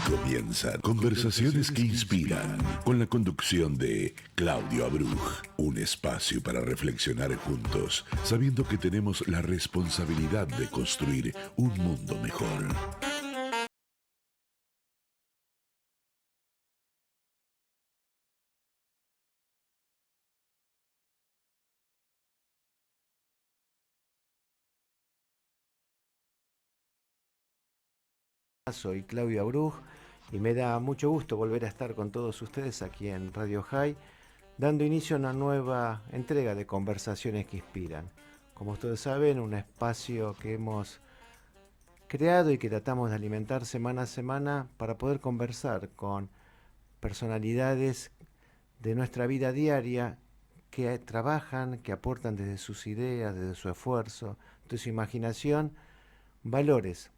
comienzan Conversaciones que Inspiran, con la conducción de Claudio Abruj. Un espacio para reflexionar juntos, sabiendo que tenemos la responsabilidad de construir un mundo mejor. Soy Claudio Abruj y me da mucho gusto volver a estar con todos ustedes aquí en Radio High, dando inicio a una nueva entrega de Conversaciones que Inspiran. Como ustedes saben, un espacio que hemos creado y que tratamos de alimentar semana a semana para poder conversar con personalidades de nuestra vida diaria que trabajan, que aportan desde sus ideas, desde su esfuerzo, desde su imaginación, valores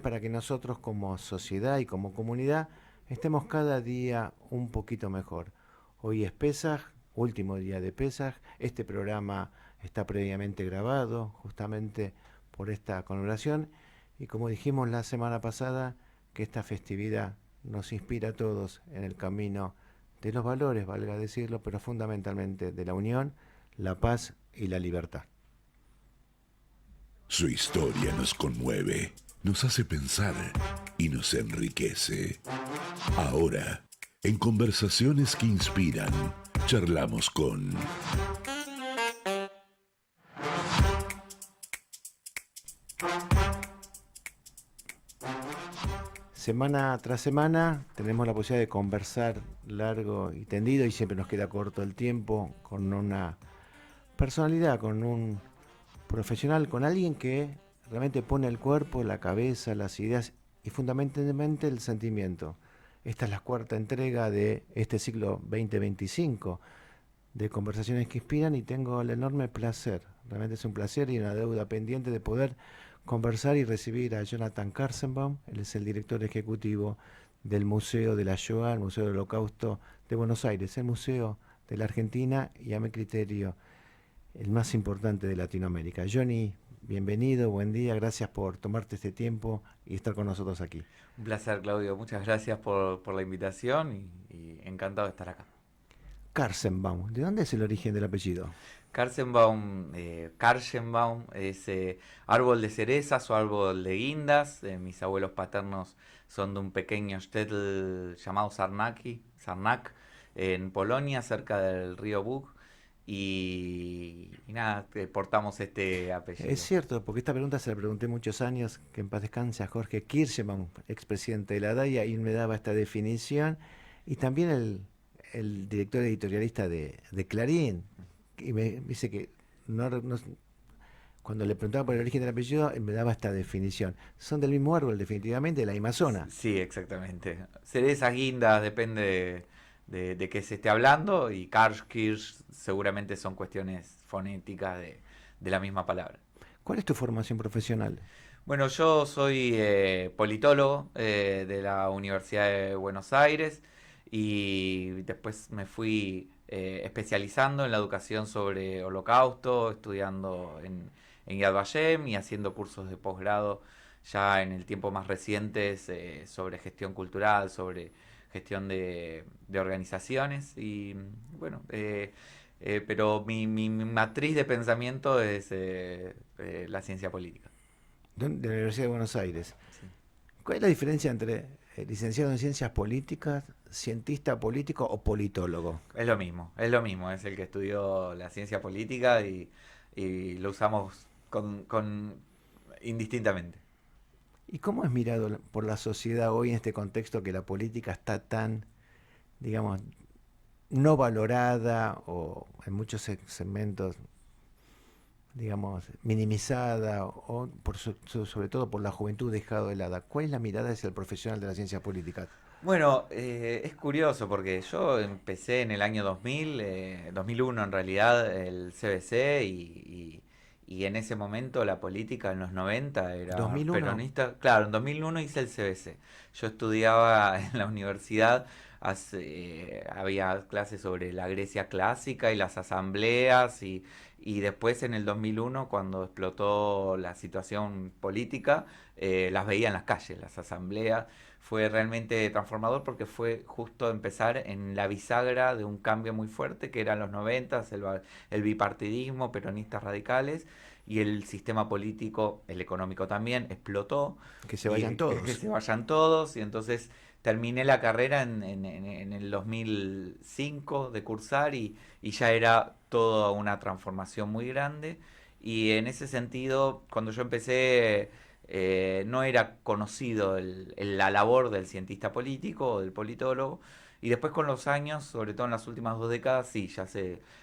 para que nosotros como sociedad y como comunidad estemos cada día un poquito mejor. Hoy es Pesaj, último día de Pesaj. Este programa está previamente grabado justamente por esta conmemoración y como dijimos la semana pasada, que esta festividad nos inspira a todos en el camino de los valores, valga decirlo, pero fundamentalmente de la unión, la paz y la libertad. Su historia nos conmueve, nos hace pensar y nos enriquece. Ahora, en Conversaciones que Inspiran, charlamos con Semana tras semana tenemos la posibilidad de conversar largo y tendido y siempre nos queda corto el tiempo con una personalidad, con un profesional, con alguien que realmente pone el cuerpo, la cabeza, las ideas y fundamentalmente el sentimiento. Esta es la cuarta entrega de este ciclo 2025 de Conversaciones que Inspiran y tengo el enorme placer, realmente es un placer y una deuda pendiente de poder conversar y recibir a Jonathan Karzenbaum. Él es el director ejecutivo del Museo de la Shoah, el Museo del Holocausto de Buenos Aires, el Museo de la Argentina y a mi criterio el más importante de Latinoamérica. Johnny, bienvenido, buen día, gracias por tomarte este tiempo y estar con nosotros aquí. Un placer, Claudio. Muchas gracias por la invitación y encantado de estar acá. Karzenbaum, ¿de dónde es el origen del apellido? Karzenbaum es árbol de cerezas o árbol de guindas. Mis abuelos paternos son de un pequeño shtetl llamado Sarnak, en Polonia, cerca del río Bug. Y nada, portamos este Es apellido. cierto, porque esta pregunta se la pregunté muchos años, que en paz descanse a Jorge Kirchmann, expresidente de la DAIA, y él me daba esta definición, y también el director editorialista de Clarín, y me dice que cuando le preguntaba por el origen del apellido, él me daba esta definición. Son del mismo árbol, definitivamente, de la misma zona. Sí, exactamente. Cerezas, guindas, depende de qué se esté hablando, y Kirsch seguramente son cuestiones fonéticas de la misma palabra. ¿Cuál es tu formación profesional? Bueno, yo soy politólogo de la Universidad de Buenos Aires y después me fui especializando en la educación sobre Holocausto, estudiando en Yad Vashem y haciendo cursos de posgrado ya en el tiempo más recientes sobre gestión cultural, sobre gestión de organizaciones y bueno, pero mi matriz de pensamiento es la ciencia política. De la Universidad de Buenos Aires. Sí. ¿Cuál es la diferencia entre licenciado en ciencias políticas, cientista político o politólogo? Es lo mismo, es el que estudió la ciencia política y lo usamos indistintamente. ¿Y cómo es mirado por la sociedad hoy en este contexto que la política está tan, digamos, no valorada o en muchos segmentos, digamos, minimizada o sobre todo por la juventud dejado de lado? ¿Cuál es la mirada hacia el profesional de la ciencia política? Bueno, es curioso porque yo empecé en el año 2001 en realidad, el CBC y en ese momento la política en los 90 era 2001. peronista. Claro, en 2001 hice el CBC. Yo estudiaba en la universidad, había clases sobre la Grecia clásica y las asambleas y después en el 2001 cuando explotó la situación política, las veía en las calles, las asambleas. fue realmente transformador porque fue justo empezar en la bisagra de un cambio muy fuerte que eran los 90, el bipartidismo, peronistas radicales y el sistema político, el económico también, explotó Que se vayan y que todos. se vayan todos y entonces terminé la carrera en el 2005 de cursar y ya era toda una transformación muy grande y en ese sentido cuando yo empecé no era conocido la labor del cientista político o del politólogo. Y después con los años, sobre todo en las últimas 2 décadas, sí,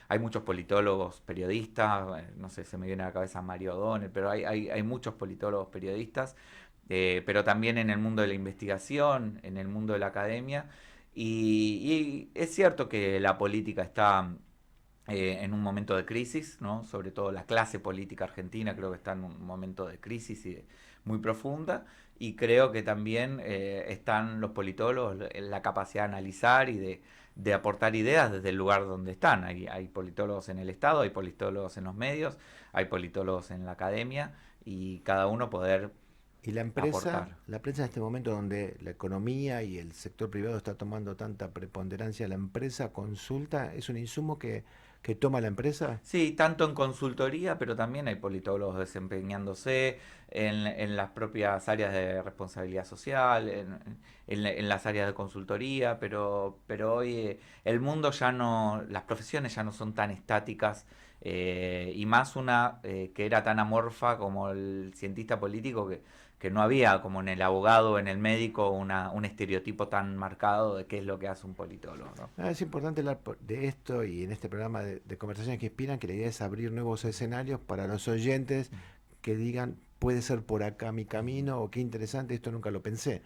hay muchos politólogos, periodistas, no sé, se me viene a la cabeza Mario O'Donnell, pero hay muchos politólogos periodistas, pero también en el mundo de la investigación, en el mundo de la academia. Y es cierto que la política está en un momento de crisis, ¿no? Sobre todo la clase política argentina creo que está en un momento de crisis muy profunda y creo que también están los politólogos en la capacidad de analizar y de aportar ideas desde el lugar donde están. Hay politólogos en el Estado, hay politólogos en los medios, hay politólogos en la academia y cada uno poder Y aportar. la prensa en este momento donde la economía y el sector privado está tomando tanta preponderancia, la empresa consulta, ¿es un insumo que toma la empresa? Sí, tanto en consultoría, pero también hay politólogos desempeñándose en las propias áreas de responsabilidad social, en las áreas de consultoría, pero hoy el mundo ya no, las profesiones ya no son tan estáticas y más una que era tan amorfa como el cientista político que no había como en el abogado, en el médico, un estereotipo tan marcado de qué es lo que hace un politólogo, ¿no? Es importante hablar de esto y en este programa de conversaciones que inspiran, que la idea es abrir nuevos escenarios para los oyentes que digan, puede ser por acá mi camino o qué interesante, esto nunca lo pensé.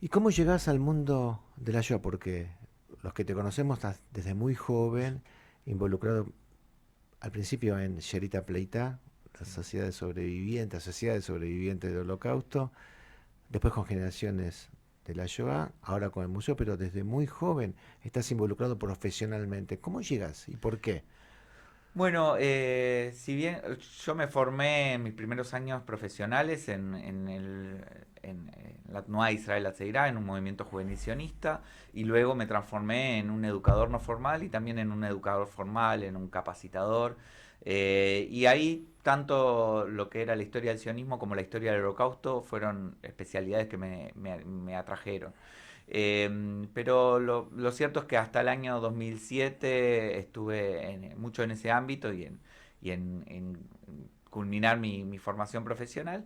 ¿Y cómo llegás al mundo de la yoga? Porque los que te conocemos estás desde muy joven, involucrado al principio en Sherita Pleitá, la Sí. Sociedad de Sobrevivientes del Holocausto, después con Generaciones de la Shoah, ahora con el museo, pero desde muy joven estás involucrado profesionalmente. ¿Cómo llegas y por qué? Bueno, si bien yo me formé en mis primeros años profesionales en la Tnuá Israel Hatzairá, en un movimiento juvenil sionista, y luego me transformé en un educador no formal y también en un educador formal, en un capacitador. Y ahí tanto lo que era la historia del sionismo como la historia del holocausto fueron especialidades que me atrajeron. Pero lo cierto es que hasta el año 2007 estuve mucho en ese ámbito y en culminar mi formación profesional.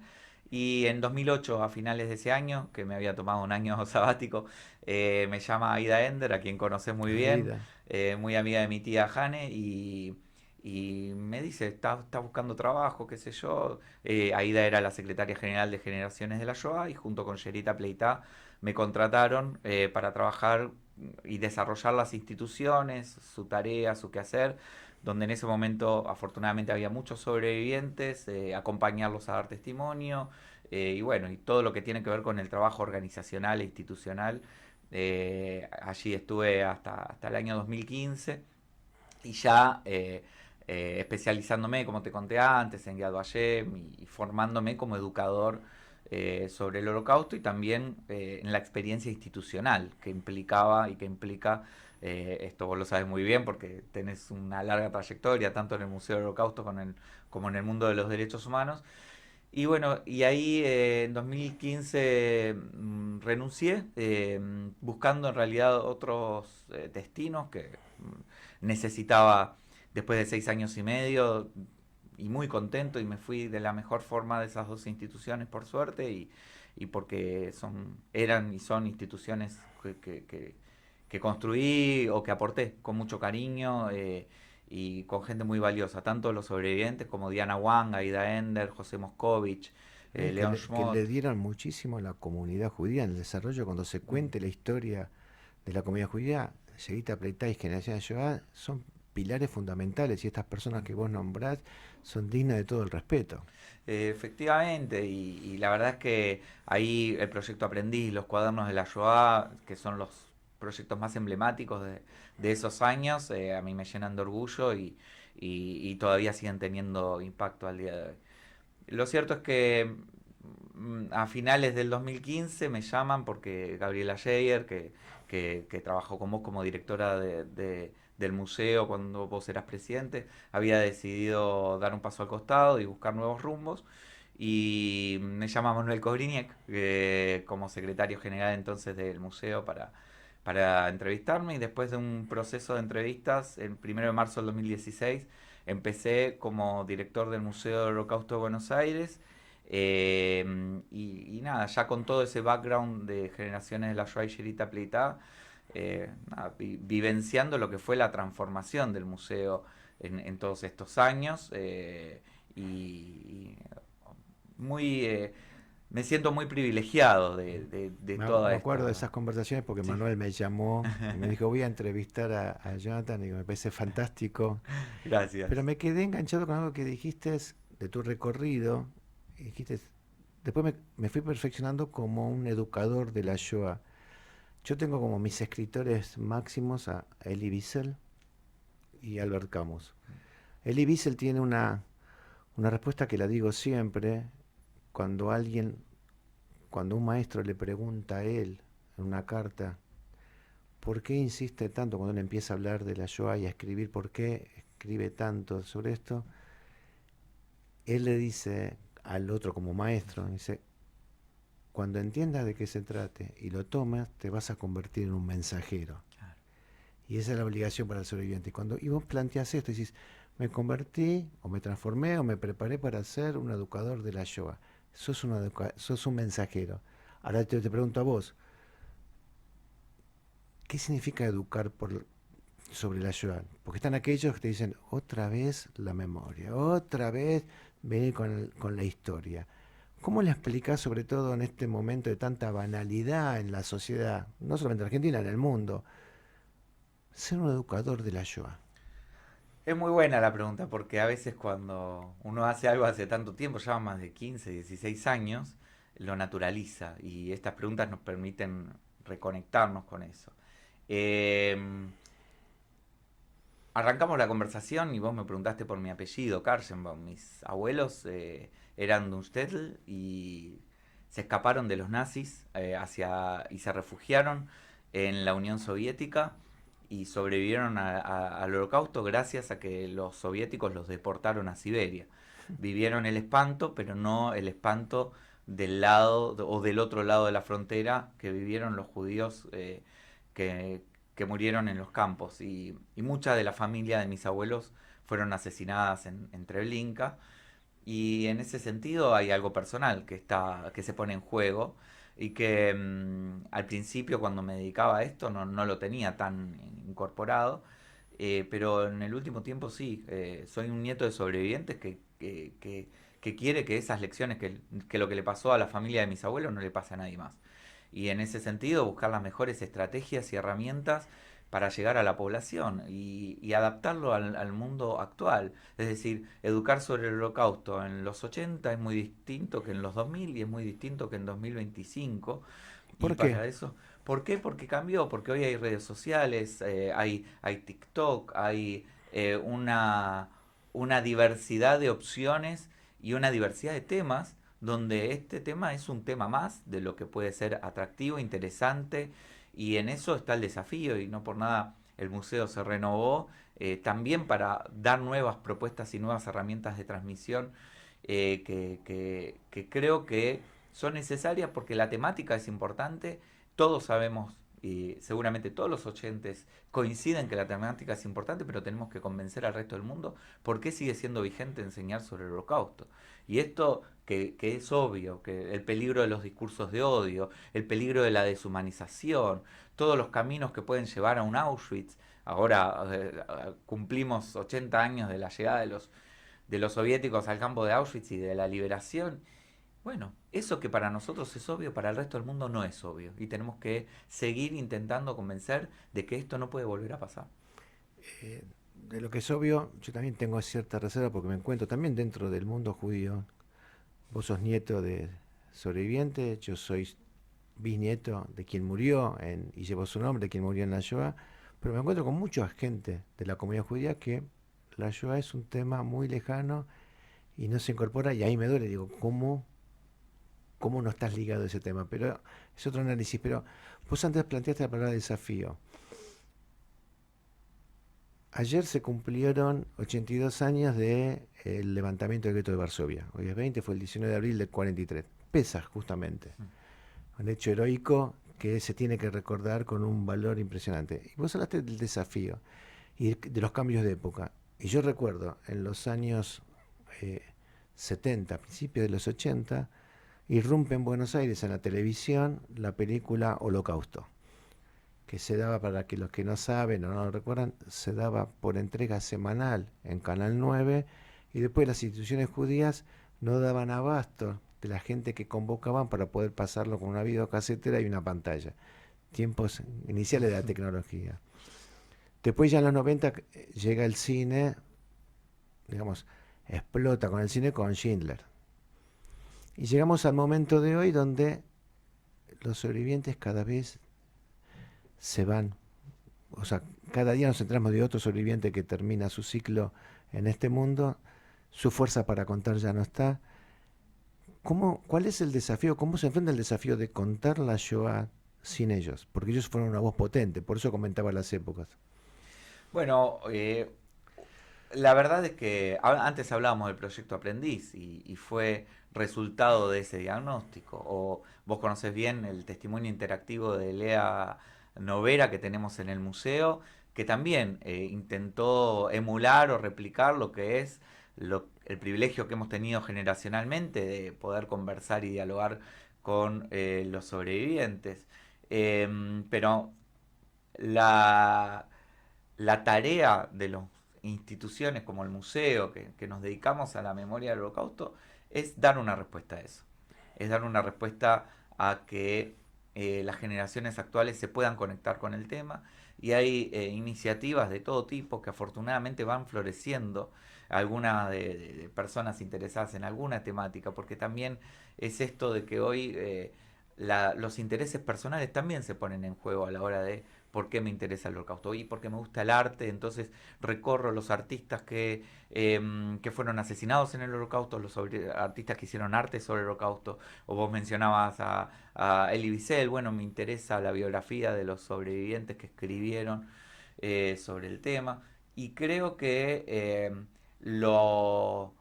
Y en 2008, a finales de ese año, que me había tomado un año sabático, me llama Aida Ender, a quien conoces muy bien, Aida. muy amiga de mi tía Jane, y me dice, está buscando trabajo, qué sé yo. Aida era la secretaria general de Generaciones de la Shoah y junto con Sherita Pleitá me contrataron para trabajar y desarrollar las instituciones, su tarea, su quehacer, donde en ese momento afortunadamente había muchos sobrevivientes, acompañarlos a dar testimonio y bueno, y todo lo que tiene que ver con el trabajo organizacional e institucional. Allí estuve hasta el año 2015 y ya especializándome, como te conté antes, en Yad Vashem y formándome como educador sobre el holocausto y también en la experiencia institucional que implicaba y que implica, esto vos lo sabes muy bien porque tenés una larga trayectoria tanto en el Museo del Holocausto como en el mundo de los derechos humanos. Y bueno, y ahí en 2015 renuncié, buscando en realidad otros destinos que necesitaba después de 6 años y medio y muy contento y me fui de la mejor forma de esas dos instituciones por suerte y porque eran y son instituciones que construí o que aporté con mucho cariño y con gente muy valiosa, tanto los sobrevivientes como Diana Wang, Aida Ender, José Moscovich, León Que le Schmott. dieron muchísimo a la comunidad judía en el desarrollo, cuando se cuente la historia de la comunidad judía, Sherita Pleitá y Generación de Shoah son pilares fundamentales y estas personas que vos nombrás son dignas de todo el respeto. Efectivamente, y la verdad es que ahí el proyecto Aprendiz, los cuadernos de la Shoah, que son los proyectos más emblemáticos de esos años, a mí me llenan de orgullo y todavía siguen teniendo impacto al día de hoy. Lo cierto es que a finales del 2015 me llaman porque Gabriela Scheyer, que trabajó con vos como directora del museo cuando vos eras presidente, había decidido dar un paso al costado y buscar nuevos rumbos. Y me llama Manuel Kozriniec como secretario general entonces del museo para entrevistarme, y después de un proceso de entrevistas, el 1 de marzo del 2016, empecé como director del Museo del Holocausto de Buenos Aires. Y nada, ya con todo ese background de generaciones de la Shoah y Sherita Pleitá, nada, vivenciando lo que fue la transformación del museo en todos estos años, y muy me siento muy privilegiado de toda Me acuerdo de esta... esas conversaciones porque Sí, Manuel me llamó y me dijo, voy a entrevistar a Jonathan, y me parece fantástico. Pero gracias. me quedé enganchado con algo que dijiste de tu recorrido. Y dijiste, después me fui perfeccionando como un educador de la Shoah. Yo tengo como mis escritores máximos a Elie Wiesel y Albert Camus. Elie Wiesel tiene una respuesta que la digo siempre cuando cuando un maestro le pregunta a él en una carta, ¿por qué insiste tanto cuando él empieza a hablar de la Shoah y a escribir? ¿Por qué escribe tanto sobre esto? Él le dice al otro como maestro, dice, cuando entiendas de qué se trate y lo tomas, te vas a convertir en un mensajero. Claro. Y esa es la obligación para el sobreviviente. Y vos planteas esto y decís, me convertí, o me transformé, o me preparé para ser un educador de la Shoah. Sos un mensajero. Ahora te pregunto a vos, ¿qué significa educar sobre la Shoah? Porque están aquellos que te dicen, otra vez la memoria, otra vez venir con la historia. ¿Cómo le explicás, sobre todo en este momento de tanta banalidad en la sociedad, no solamente en Argentina, en el mundo, ser un educador de la Shoah? Es muy buena la pregunta, porque a veces cuando uno hace algo hace tanto tiempo, ya más de 15, 16 años, lo naturaliza, y estas preguntas nos permiten reconectarnos con eso. Eh, Arrancamos la conversación y vos me preguntaste por mi apellido, Karsenbaum. Mis abuelos eran de Unstetl y se escaparon de los nazis y se refugiaron en la Unión Soviética y sobrevivieron al Holocausto gracias a que los soviéticos los deportaron a Siberia. Vivieron el espanto, pero no el espanto del lado o del otro lado de la frontera que vivieron los judíos que, que murieron en los campos, y mucha de la familia de mis abuelos fueron asesinadas en Treblinka, y en ese sentido hay algo personal que se pone en juego, y que al principio cuando me dedicaba a esto no lo tenía tan incorporado, pero en el último tiempo sí. Soy un nieto de sobrevivientes que quiere que esas lecciones, que lo que le pasó a la familia de mis abuelos no le pase a nadie más. Y en ese sentido buscar las mejores estrategias y herramientas para llegar a la población y adaptarlo al mundo actual. Es decir, educar sobre el holocausto en los 80 es muy distinto que en los 2000 y es muy distinto que en 2025. Y ¿Por qué? para eso, ¿por qué? Porque cambió, porque hoy hay redes sociales, hay TikTok, hay una diversidad de opciones y una diversidad de temas, donde este tema es un tema más de lo que puede ser atractivo, interesante, y en eso está el desafío, y no por nada el museo se renovó también para dar nuevas propuestas y nuevas herramientas de transmisión, que creo que son necesarias porque la temática es importante. Todos sabemos, y seguramente todos los oyentes coinciden que la temática es importante, pero tenemos que convencer al resto del mundo por qué sigue siendo vigente enseñar sobre el holocausto. Y esto que es obvio, que el peligro de los discursos de odio, el peligro de la deshumanización, todos los caminos que pueden llevar a un Auschwitz. Ahora cumplimos 80 años de la llegada de los soviéticos al campo de Auschwitz y de la liberación. Bueno, eso que para nosotros es obvio, para el resto del mundo no es obvio. Y tenemos que seguir intentando convencer de que esto no puede volver a pasar. De lo que es obvio, yo también tengo cierta reserva porque me encuentro también dentro del mundo judío. Vos sos nieto de sobreviviente, yo soy bisnieto de quien murió y llevó su nombre, de quien murió en la Shoah, pero me encuentro con mucha gente de la comunidad judía que la Shoah es un tema muy lejano y no se incorpora, y ahí me duele, digo, ¿cómo cómo no estás ligado a ese tema, pero es otro análisis. Pero vos antes planteaste la palabra desafío. Ayer se cumplieron 82 años del levantamiento del gueto de Varsovia. Hoy es 20, fue el 19 de abril del 43. Pesa, justamente. Un hecho heroico que se tiene que recordar con un valor impresionante. Y vos hablaste del desafío y de los cambios de época. Y yo recuerdo, en los años 70, principios de los 80, irrumpe en Buenos Aires en la televisión la película Holocausto, que se daba, para que los que no saben o no lo recuerdan, se daba por entrega semanal en Canal 9, y después las instituciones judías no daban abasto de la gente que convocaban para poder pasarlo con una videocasetera y una pantalla. Tiempos iniciales de la tecnología. Después ya en los 90 llega el cine, digamos, explota con el cine con Schindler. Y llegamos al momento de hoy donde los sobrevivientes cada vez se van. O sea, cada día nos enteramos de otro sobreviviente que termina su ciclo en este mundo. Su fuerza para contar ya no está. ¿Cuál es el desafío? ¿Cómo se enfrenta el desafío de contar la Shoah sin ellos? Porque ellos fueron una voz potente, por eso comentaba las épocas. Bueno, la verdad es que antes hablábamos del proyecto Aprendiz y fue resultado de ese diagnóstico. O vos conocés bien el testimonio interactivo de Lea Novera que tenemos en el museo, que también intentó emular o replicar lo que es el privilegio que hemos tenido generacionalmente de poder conversar y dialogar con los sobrevivientes. Pero la, la tarea de las instituciones como el museo, que nos dedicamos a la memoria del Holocausto, es dar una respuesta a eso. Es dar una respuesta a que las generaciones actuales se puedan conectar con el tema, y hay iniciativas de todo tipo que afortunadamente van floreciendo, algunas de personas interesadas en alguna temática, porque también es esto de que hoy los intereses personales también se ponen en juego a la hora de por qué me interesa el Holocausto y porque me gusta el arte. Entonces recorro los artistas que fueron asesinados en el Holocausto, los artistas que hicieron arte sobre el Holocausto, o vos mencionabas a Elie Wiesel. Bueno, me interesa la biografía de los sobrevivientes que escribieron sobre el tema, y creo que lo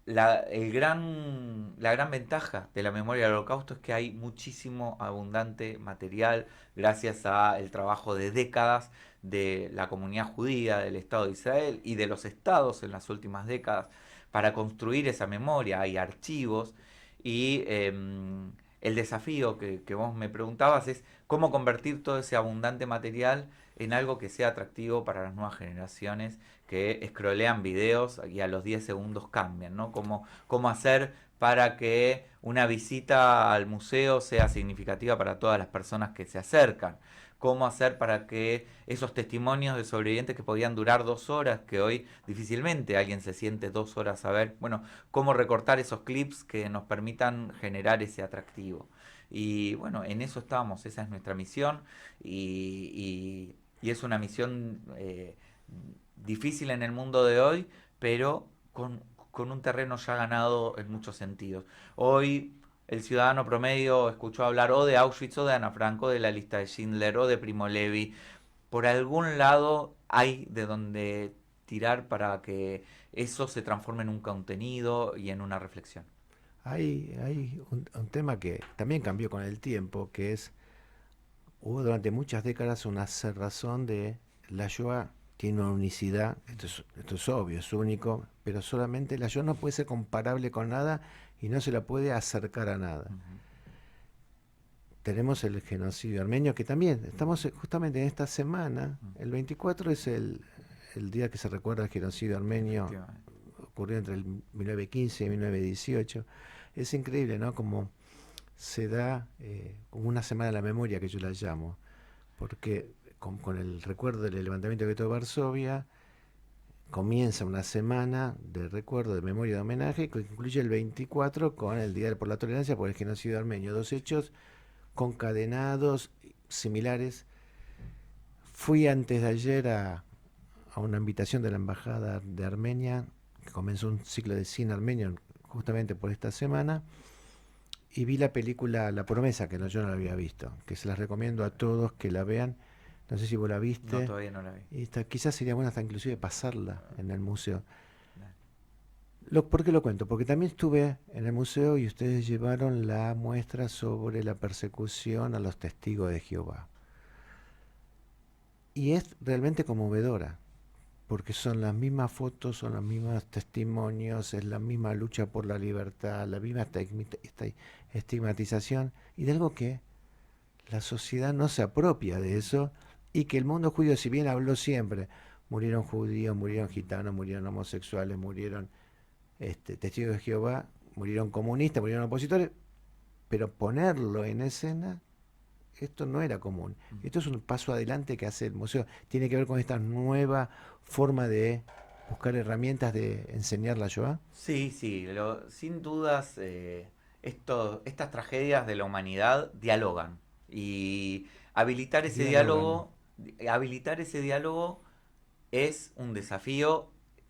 la gran ventaja de la memoria del Holocausto es que hay muchísimo abundante material gracias al trabajo de décadas de la comunidad judía, del Estado de Israel y de los estados en las últimas décadas para construir esa memoria. Hay archivos y el desafío que vos me preguntabas es cómo convertir todo ese abundante material en algo que sea atractivo para las nuevas generaciones que scrollean videos y a los 10 segundos cambian, ¿no? Cómo hacer para que una visita al museo sea significativa para todas las personas que se acercan. Cómo hacer para que esos testimonios de sobrevivientes que podían durar 2 horas, que hoy difícilmente alguien se siente 2 horas a ver, bueno, cómo recortar esos clips que nos permitan generar ese atractivo. Y bueno, en eso estamos, esa es nuestra misión, y es una misión difícil en el mundo de hoy, pero con un terreno ya ganado en muchos sentidos. Hoy el ciudadano promedio escuchó hablar o de Auschwitz o de Ana Frank, o de la lista de Schindler o de Primo Levi. Por algún lado hay de donde tirar para que eso se transforme en un contenido y en una reflexión. Hay un tema que también cambió con el tiempo, que es, hubo durante muchas décadas una cerrazón de la Shoah. Tiene una unicidad, esto es obvio, es único, pero solamente la Shoah no puede ser comparable con nada y no se la puede acercar a nada. Tenemos el genocidio armenio, que también estamos justamente en esta semana. El 24 es el día que se recuerda el genocidio armenio, ocurrió entre el 1915 y 1918. Es increíble, ¿no? Como se da como una semana de la memoria, que yo la llamo, porque con el recuerdo del levantamiento del gueto de Varsovia comienza una semana de recuerdo, de memoria, de homenaje, que incluye el 24 con el Día por la Tolerancia por el genocidio armenio. Dos hechos concadenados, similares. Fui antes de ayer a una invitación de la Embajada de Armenia, que comenzó un ciclo de cine armenio justamente por esta semana, y vi la película La Promesa, que no, yo no la había visto, que se las recomiendo a todos que la vean. No sé si vos la No, viste. todavía no la vi. Y quizás sería bueno hasta inclusive pasarla en el museo. Dale. ¿Por qué lo cuento? Porque también estuve en el museo y ustedes llevaron la muestra sobre la persecución a los testigos de Jehová. Y es realmente conmovedora, porque son las mismas fotos, son los mismos testimonios, es la misma lucha por la libertad, la misma estigmatización y de algo que la sociedad no se apropia de eso y que el mundo judío, si bien habló siempre, murieron judíos, murieron gitanos, murieron homosexuales, murieron testigos de Jehová, murieron comunistas, murieron opositores, pero ponerlo en escena, esto no era común. Esto es un paso adelante que hace el museo. Tiene que ver con esta nueva forma de buscar herramientas de enseñar la Shoah. Sí, sí, sin dudas, estas tragedias de la humanidad dialogan y habilitar ese Dialogan. diálogo es un desafío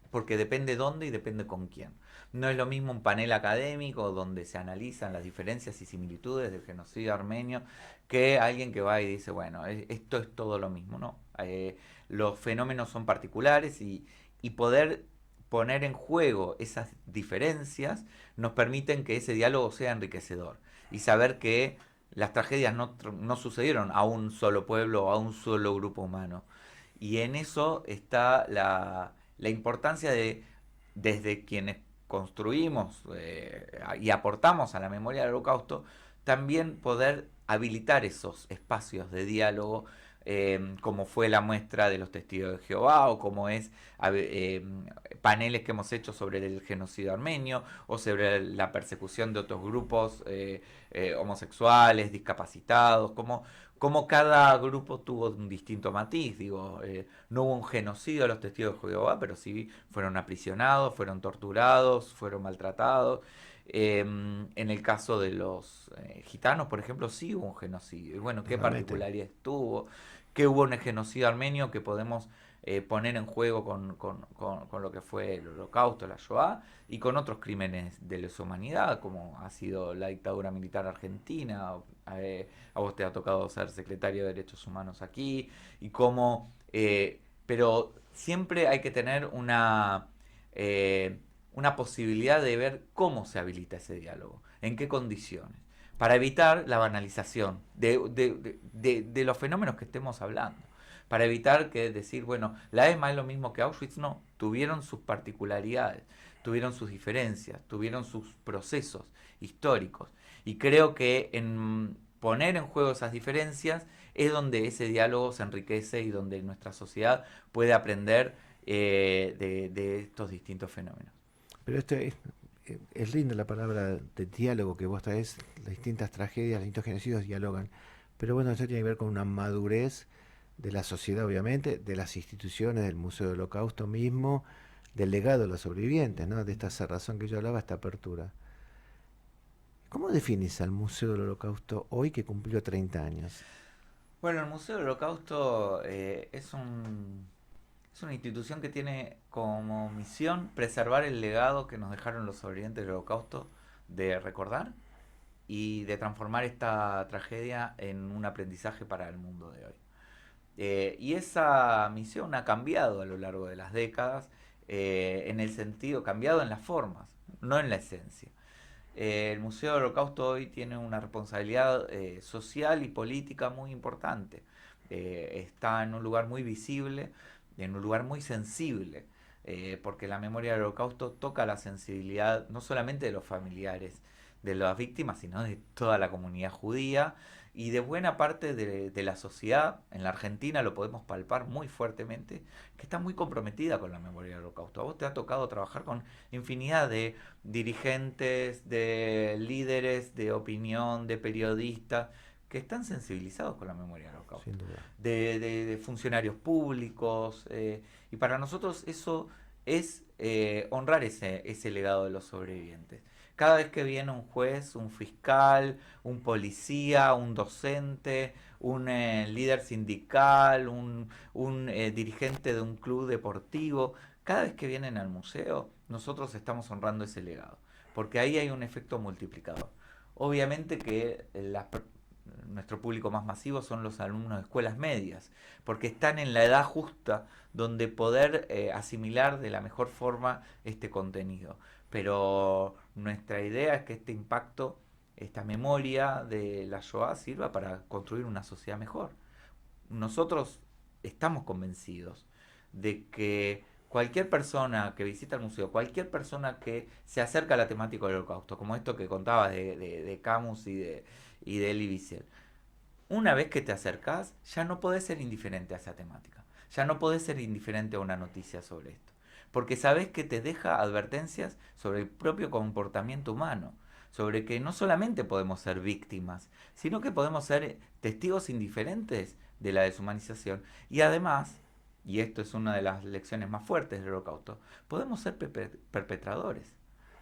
porque depende dónde y depende con quién. No es lo mismo un panel académico donde se analizan las diferencias y similitudes del genocidio armenio que alguien que va y dice, bueno, esto es todo lo mismo, ¿no? Los fenómenos son particulares y poder poner en juego esas diferencias nos permiten que ese diálogo sea enriquecedor y saber que las tragedias no sucedieron a un solo pueblo o a un solo grupo humano. Y en eso está la importancia de, desde quienes construimos y aportamos a la memoria del Holocausto, también poder habilitar esos espacios de diálogo, como fue la muestra de los testigos de Jehová, o como es paneles que hemos hecho sobre el genocidio armenio, o sobre la persecución de otros grupos homosexuales, discapacitados, como cada grupo tuvo un distinto matiz. Digo, no hubo un genocidio de los testigos de Jehová, pero sí fueron aprisionados, fueron torturados, fueron maltratados. En el caso de los gitanos, por ejemplo, sí hubo un genocidio. Y bueno, ¿qué Totalmente. particularidades tuvo? ¿Qué hubo en el genocidio armenio que podemos poner en juego con lo que fue el Holocausto, la Shoah, y con otros crímenes de lesa humanidad, como ha sido la dictadura militar argentina? A vos te ha tocado ser secretario de Derechos Humanos aquí, y cómo... pero siempre hay que tener una posibilidad de ver cómo se habilita ese diálogo, en qué condiciones, para evitar la banalización de los fenómenos que estemos hablando, para evitar que decir, bueno, la ESMA es lo mismo que Auschwitz. No, tuvieron sus particularidades, tuvieron sus diferencias, tuvieron sus procesos históricos, y creo que en poner en juego esas diferencias es donde ese diálogo se enriquece y donde nuestra sociedad puede aprender de estos distintos fenómenos. Pero es linda la palabra de diálogo que vos traes. Las distintas tragedias, los distintos genocidios dialogan. Pero bueno, eso tiene que ver con una madurez de la sociedad, obviamente, de las instituciones, del Museo del Holocausto mismo, del legado de los sobrevivientes, ¿no? De esta cerrazón que yo hablaba, esta apertura. ¿Cómo definís al Museo del Holocausto hoy que cumplió 30 años? Bueno, el Museo del Holocausto es una institución que tiene como misión preservar el legado que nos dejaron los sobrevivientes del Holocausto, de recordar y de transformar esta tragedia en un aprendizaje para el mundo de hoy. Y esa misión ha cambiado a lo largo de las décadas, en el sentido, cambiado en las formas, no en la esencia. El Museo del Holocausto hoy tiene una responsabilidad social y política muy importante. Está en un lugar muy visible, en un lugar muy sensible, porque la memoria del Holocausto toca la sensibilidad no solamente de los familiares de las víctimas, sino de toda la comunidad judía y de buena parte de la sociedad. En la Argentina lo podemos palpar muy fuertemente, que está muy comprometida con la memoria del Holocausto. A vos te ha tocado trabajar con infinidad de dirigentes, de líderes de opinión, de periodistas que están sensibilizados con la memoria del Holocausto, Sin duda. de funcionarios públicos, y para nosotros eso es honrar ese legado de los sobrevivientes. Cada vez que viene un juez, un fiscal, un policía, un docente, un líder sindical, un dirigente de un club deportivo, cada vez que vienen al museo, nosotros estamos honrando ese legado, porque ahí hay un efecto multiplicador. Obviamente que nuestro público más masivo son los alumnos de escuelas medias, porque están en la edad justa donde poder asimilar de la mejor forma este contenido. Pero nuestra idea es que este impacto, esta memoria de la Shoah sirva para construir una sociedad mejor. Nosotros estamos convencidos de que cualquier persona que visita el museo, cualquier persona que se acerca a la temática del Holocausto, como esto que contabas de Camus y de Elie Wiesel, una vez que te acercás, ya no podés ser indiferente a esa temática. Ya no podés ser indiferente a una noticia sobre esto. Porque sabés que te deja advertencias sobre el propio comportamiento humano. Sobre que no solamente podemos ser víctimas, sino que podemos ser testigos indiferentes de la deshumanización. Y además, y esto es una de las lecciones más fuertes del Holocausto, podemos ser perpetradores.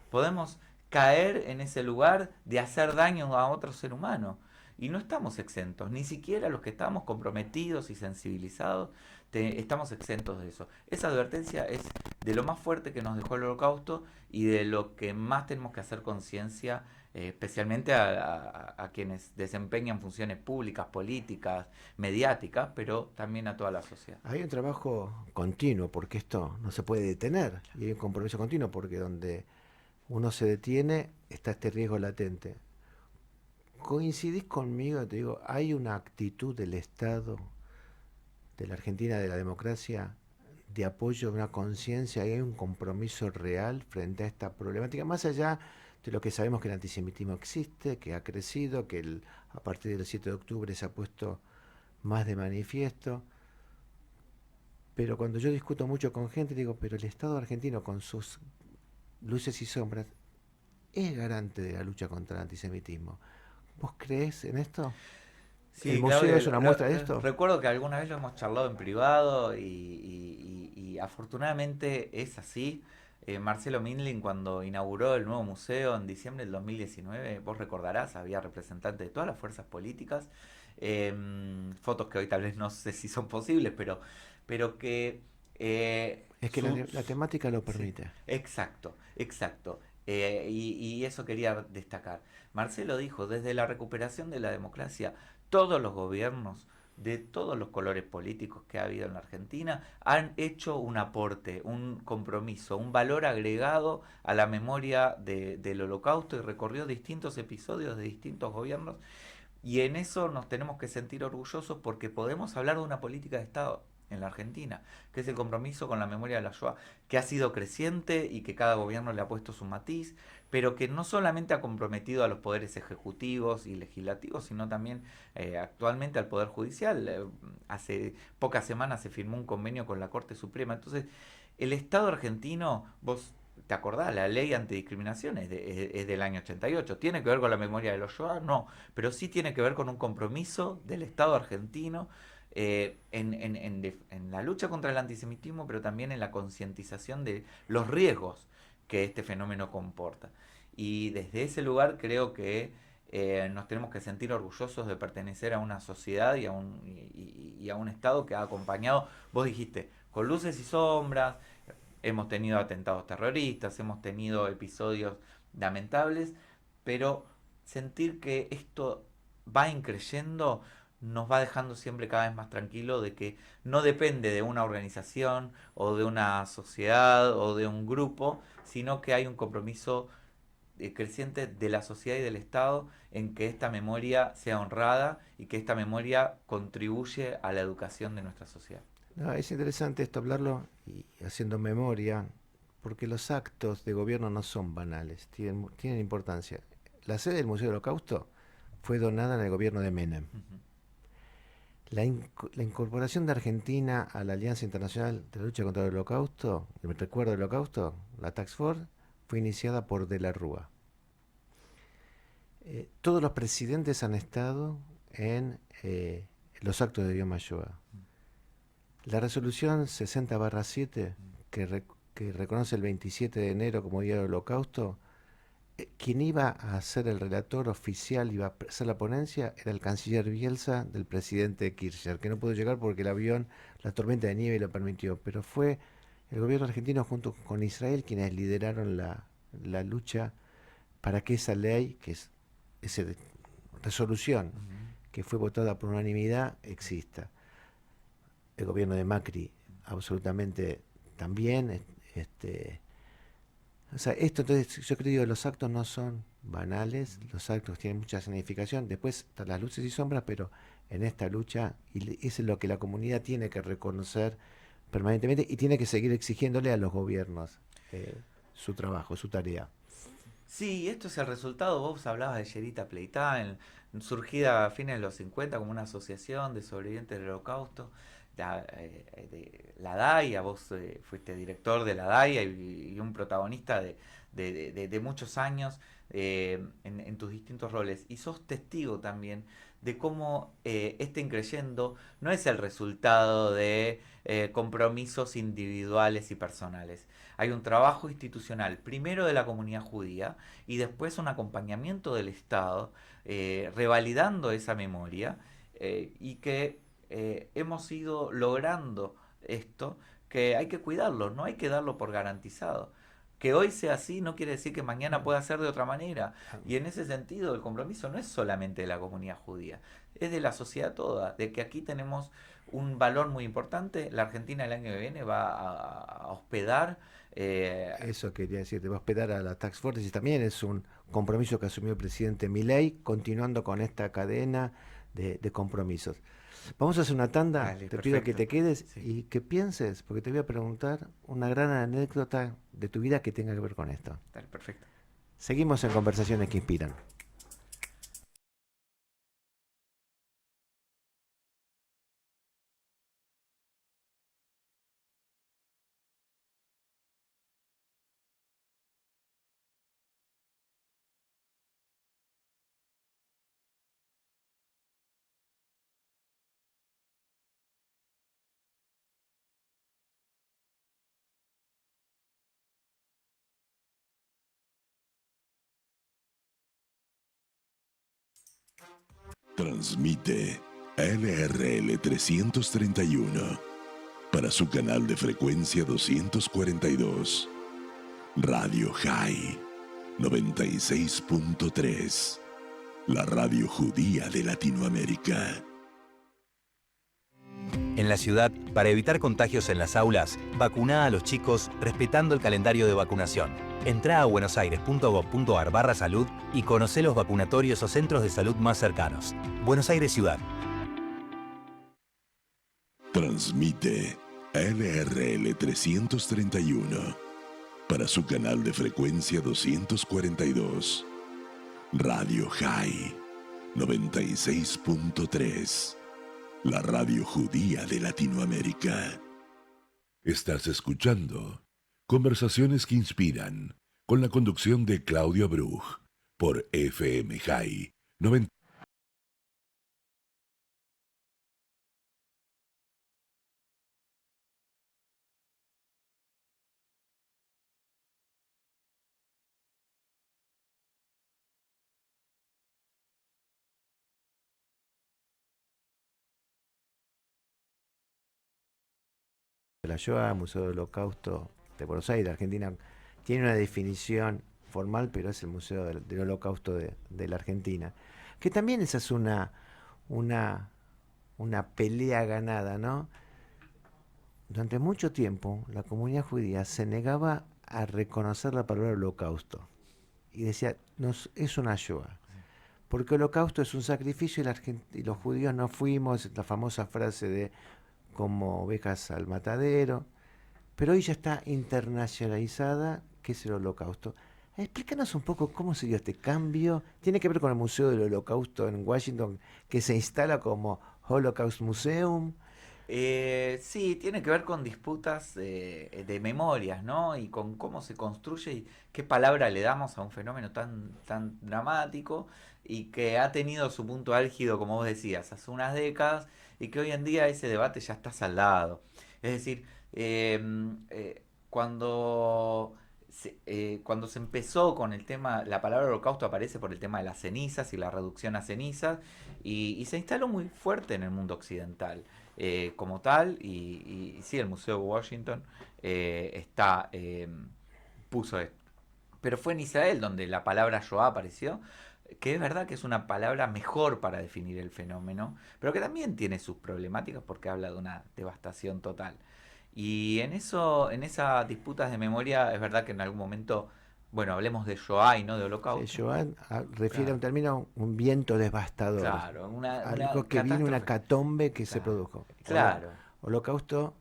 Podemos caer en ese lugar de hacer daño a otro ser humano. Y no estamos exentos, ni siquiera los que estamos comprometidos y sensibilizados estamos exentos de eso. Esa advertencia es de lo más fuerte que nos dejó el Holocausto y de lo que más tenemos que hacer conciencia, especialmente a quienes desempeñan funciones públicas, políticas, mediáticas, pero también a toda la sociedad. Hay un trabajo continuo, porque esto no se puede detener, y hay un compromiso continuo, porque donde uno se detiene está este riesgo latente. ¿Coincidís conmigo? Te digo, hay una actitud del Estado, de la Argentina, de la democracia, de apoyo, de una conciencia, hay un compromiso real frente a esta problemática, más allá de lo que sabemos que el antisemitismo existe, que ha crecido, que a partir del 7 de octubre se ha puesto más de manifiesto. Pero cuando yo discuto mucho con gente, digo, pero el Estado argentino con sus luces y sombras es garante de la lucha contra el antisemitismo. ¿Vos creés en esto? Sí, ¿El museo Claudio, es una muestra de esto? recuerdo que alguna vez lo hemos charlado en privado y afortunadamente es así. Marcelo Mindlin, cuando inauguró el nuevo museo en diciembre del 2019, vos recordarás, había representantes de todas las fuerzas políticas, fotos que hoy tal vez no sé si son posibles, pero que... Es que la temática lo permite. Sí, exacto, exacto. Y eso quería destacar. Marcelo dijo, desde la recuperación de la democracia, todos los gobiernos de todos los colores políticos que ha habido en la Argentina han hecho un aporte, un compromiso, un valor agregado a la memoria del Holocausto y recorrió distintos episodios de distintos gobiernos y en eso nos tenemos que sentir orgullosos porque podemos hablar de una política de Estado en la Argentina, que es el compromiso con la memoria de la Shoah, que ha sido creciente y que cada gobierno le ha puesto su matiz, pero que no solamente ha comprometido a los poderes ejecutivos y legislativos, sino también actualmente al Poder Judicial. Hace pocas semanas se firmó un convenio con la Corte Suprema. Entonces, el Estado argentino, vos te acordás, la ley antidiscriminación es del año 88. ¿Tiene que ver con la memoria de los Shoah? No, pero sí tiene que ver con un compromiso del Estado argentino en la lucha contra el antisemitismo, pero también en la concientización de los riesgos que este fenómeno comporta. Y desde ese lugar creo que nos tenemos que sentir orgullosos de pertenecer a una sociedad y a un Estado que ha acompañado, vos dijiste, con luces y sombras, hemos tenido atentados terroristas, hemos tenido episodios lamentables, pero sentir que esto va increyendo nos va dejando siempre cada vez más tranquilo de que no depende de una organización o de una sociedad o de un grupo, sino que hay un compromiso creciente de la sociedad y del Estado en que esta memoria sea honrada y que esta memoria contribuye a la educación de nuestra sociedad. No, es interesante esto hablarlo y haciendo memoria, porque los actos de gobierno no son banales, tienen importancia. La sede del Museo del Holocausto fue donada en el gobierno de Menem. Uh-huh. La incorporación de Argentina a la Alianza Internacional de la Lucha contra el Holocausto, el recuerdo del Holocausto, la Task Force, fue iniciada por De la Rúa. Todos los presidentes han estado en los actos de Yom HaShoah. La resolución 60/7, que reconoce el 27 de enero como Día del Holocausto, quien iba a ser el relator oficial, iba a hacer la ponencia, era el canciller Bielsa del presidente Kirchner, que no pudo llegar porque el avión, la tormenta de nieve lo permitió, pero fue el gobierno argentino junto con Israel quienes lideraron la lucha para que esa ley, que es esa resolución Ujú. que fue votada por unanimidad exista. El gobierno de Macri absolutamente también. O sea, esto entonces yo creo que los actos no son banales, los actos tienen mucha significación, después están las luces y sombras, pero en esta lucha, y eso es lo que la comunidad tiene que reconocer permanentemente y tiene que seguir exigiéndole a los gobiernos su trabajo, su tarea. Sí, esto es el resultado. Vos hablabas de Yerita Playtime, surgida a fines de los 50 como una asociación de sobrevivientes del Holocausto. De la DAIA, vos fuiste director de la DAIA y un protagonista de muchos años en tus distintos roles. Y sos testigo también de cómo este increyendo no es el resultado de compromisos individuales y personales. Hay un trabajo institucional, primero de la comunidad judía y después un acompañamiento del Estado, revalidando esa memoria y que hemos ido logrando esto, que hay que cuidarlo, no hay que darlo por garantizado. Que hoy sea así no quiere decir que mañana pueda ser de otra manera. Y en ese sentido el compromiso no es solamente de la comunidad judía, es de la sociedad toda, de que aquí tenemos un valor muy importante. La Argentina el año que viene va a hospedar Eso quería decir, te va a hospedar a la Task Force y también es un compromiso que asumió el presidente Milei, continuando con esta cadena de compromisos. Vamos a hacer una tanda, dale, te pido que perfecto. te quedes Sí, y que pienses, porque te voy a preguntar una gran anécdota de tu vida que tenga que ver con esto. dale, perfecto. Seguimos en Conversaciones que Inspiran. Transmite LRL 331 para su canal de frecuencia 242. Radio High 96.3. La radio judía de Latinoamérica. En la ciudad, para evitar contagios en las aulas, vacuna a los chicos respetando el calendario de vacunación. Entrá a buenosaires.gov.ar/salud y conocé los vacunatorios o centros de salud más cercanos. Buenos Aires Ciudad. Transmite LRL 331 para su canal de frecuencia 242. Radio High 96.3. La radio judía de Latinoamérica. Estás escuchando Conversaciones que Inspiran con la conducción de Claudio Bruj por FM High 90. La Shoah, Museo del Holocausto de Buenos Aires, Argentina, tiene una definición formal, pero es el Museo del Holocausto de la Argentina. Que también esa es una, una pelea ganada, ¿no? Durante mucho tiempo la comunidad judía se negaba a reconocer la palabra holocausto y decía, es una Shoah. Porque holocausto es un sacrificio y, y los judíos no fuimos, la famosa frase de como ovejas al matadero, pero hoy ya está internacionalizada, que es el holocausto. Explícanos un poco cómo se dio este cambio. Tiene que ver con el Museo del Holocausto en Washington, que se instala como Holocaust Museum. Sí, tiene que ver con disputas de memorias, ¿no? Y con cómo se construye y qué palabra le damos a un fenómeno tan dramático y que ha tenido su punto álgido, como vos decías, hace unas décadas y que hoy en día ese debate ya está saldado. Es decir, cuando se empezó con el tema, la palabra holocausto aparece por el tema de las cenizas y la reducción a cenizas y se instaló muy fuerte en el mundo occidental como tal, y sí, el Museo de Washington puso esto. Pero fue en Israel donde la palabra Shoah apareció, que es verdad que es una palabra mejor para definir el fenómeno, pero que también tiene sus problemáticas porque habla de una devastación total. Y en eso, en esas disputas de memoria, es verdad que en algún momento, bueno, hablemos de Shoah y no de Sí, Holocausto. Joan refiere a un Claro, término, un viento devastador, claro, algo una que vino, una catástrofe. catombe que se Claro, produjo. claro. Holocausto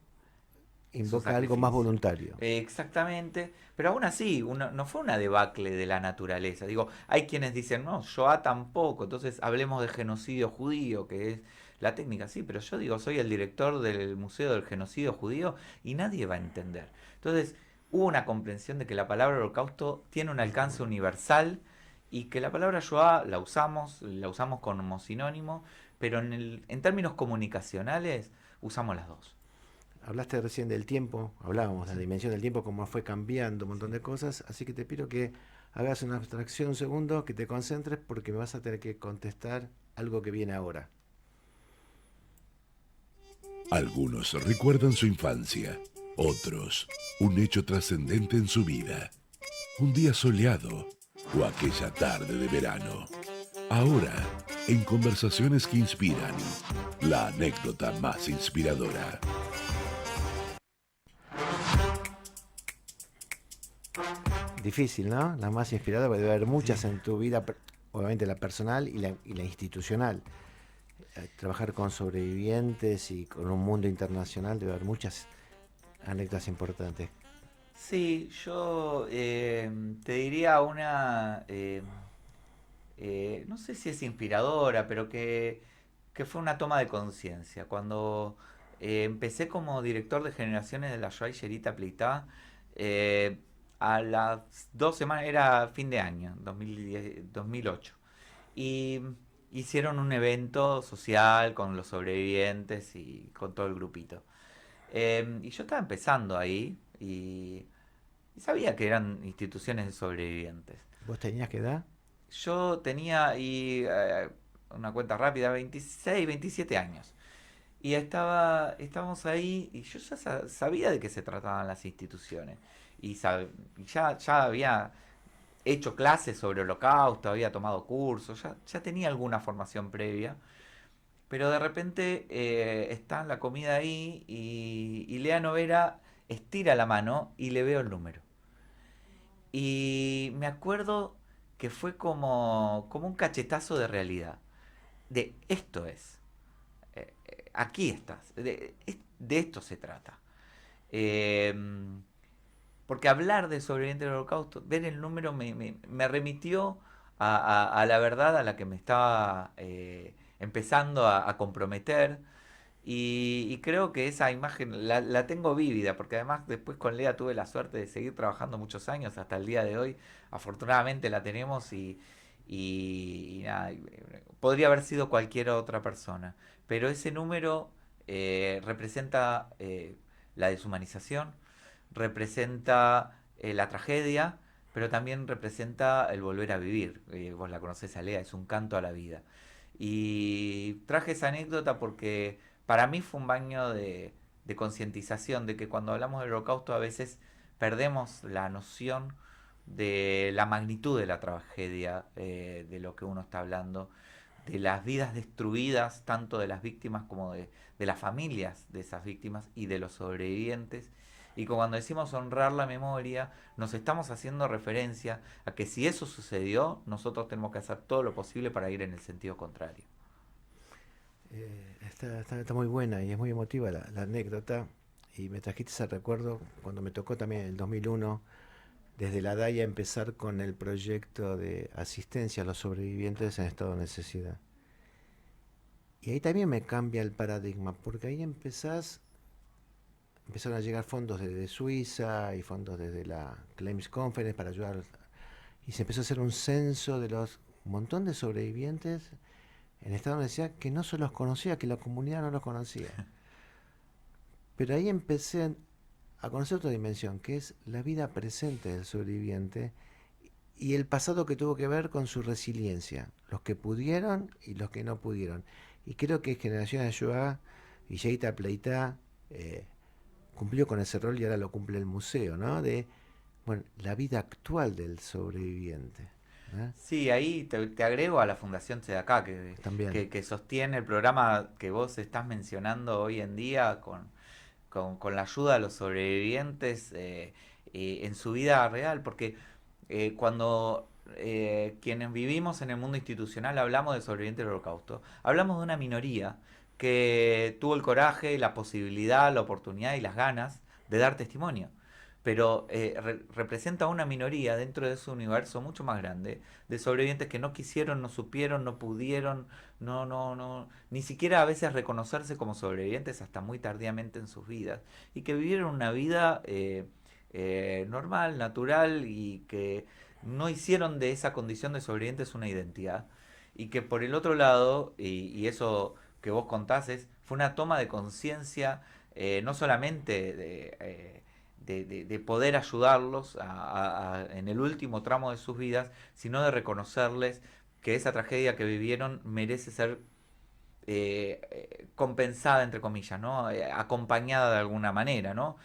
Su invoca algo más sacrificio. voluntario. Exactamente, pero aún así no fue una debacle de la naturaleza. Digo, hay quienes dicen, no, Shoah tampoco, entonces hablemos de genocidio judío, que es la técnica, sí, pero yo digo, soy el director del Museo del Genocidio Judío y nadie va a entender. Entonces, hubo una comprensión de que la palabra holocausto tiene un alcance universal y que la palabra Shoah la usamos como sinónimo, pero en términos comunicacionales usamos las dos. Hablaste recién del tiempo, hablábamos de la Sí, dimensión del tiempo, cómo fue cambiando un montón sí. de cosas, así que te pido que hagas una abstracción un segundo, que te concentres porque me vas a tener que contestar algo que viene ahora. Algunos recuerdan su infancia, otros un hecho trascendente en su vida, un día soleado o aquella tarde de verano. Ahora, en Conversaciones que Inspiran, la anécdota más inspiradora. Difícil, ¿no? La más inspirada, porque debe haber Sí. muchas en tu vida, obviamente la personal y la institucional. Trabajar con sobrevivientes y con un mundo internacional debe haber muchas anécdotas importantes. Sí, yo te diría una, no sé si es inspiradora, pero que fue una toma de conciencia. Cuando empecé como director de generaciones de la Shoah Sherita Pleitá, eh, a las 2 semanas, era fin de año, 2010, 2008, y hicieron un evento social con los sobrevivientes y con todo el grupito. Y yo estaba empezando ahí y sabía que eran instituciones de sobrevivientes. ¿Vos tenías que edad? Yo tenía una cuenta rápida, 26, 27 años. Y estábamos ahí y yo ya sabía de qué se trataban las instituciones. Y ya había hecho clases sobre holocausto, había tomado cursos, ya tenía alguna formación previa. Pero de repente está la comida ahí y Lea Novera estira la mano y le veo el número. Y me acuerdo que fue como un cachetazo de realidad. De esto es. Aquí estás. De esto se trata. Eh, Porque hablar de sobrevivientes del holocausto, ver el número me remitió a la verdad a la que me estaba empezando a comprometer. Y creo que esa imagen la tengo vívida, porque además después con Lea tuve la suerte de seguir trabajando muchos años hasta el día de hoy. Afortunadamente la tenemos y nada, podría haber sido cualquier otra persona. Pero ese número representa la deshumanización, representa la tragedia, pero también representa el volver a vivir. Vos la conocés a Lea, es un canto a la vida. Y traje esa anécdota porque para mí fue un baño de concientización de que cuando hablamos del holocausto a veces perdemos la noción de la magnitud de la tragedia, de lo que uno está hablando, de las vidas destruidas, tanto de las víctimas como de las familias de esas víctimas y de los sobrevivientes. Y cuando decimos honrar la memoria, nos estamos haciendo referencia a que si eso sucedió, nosotros tenemos que hacer todo lo posible para ir en el sentido contrario. Está muy buena y es muy emotiva la anécdota. Y me trajiste ese recuerdo cuando me tocó también en el 2001, desde la DAIA, empezar con el proyecto de asistencia a los sobrevivientes en estado de necesidad. Y ahí también me cambia el paradigma, porque ahí empezaron a llegar fondos desde Suiza y fondos desde la Claims Conference para ayudar. Y se empezó a hacer un censo de los un montón de sobrevivientes en estado de necesidad que no se los conocía, que la comunidad no los conocía. Pero ahí empecé a conocer otra dimensión, que es la vida presente del sobreviviente y el pasado que tuvo que ver con su resiliencia, los que pudieron y los que no pudieron. Y creo que Generación Ayuá y Yeita Pleitá cumplió con ese rol y ahora lo cumple el museo, ¿no? De, bueno, la vida actual del sobreviviente, Sí, ahí te agrego a la Fundación Tzedaká, También. que sostiene el programa que vos estás mencionando hoy en día con la ayuda a los sobrevivientes en su vida real, porque cuando quienes vivimos en el mundo institucional hablamos de sobrevivientes del Holocausto, hablamos de una minoría que tuvo el coraje, la posibilidad, la oportunidad y las ganas de dar testimonio. Pero representa una minoría dentro de ese universo mucho más grande de sobrevivientes que no quisieron, no supieron, no pudieron, ni siquiera a veces reconocerse como sobrevivientes hasta muy tardíamente en sus vidas y que vivieron una vida normal, natural y que no hicieron de esa condición de sobrevivientes una identidad y que por el otro lado, y eso que vos contás fue una toma de conciencia no solamente de poder ayudarlos en el último tramo de sus vidas, sino de reconocerles que esa tragedia que vivieron merece ser compensada, entre comillas, ¿no? Acompañada de alguna manera, ¿no?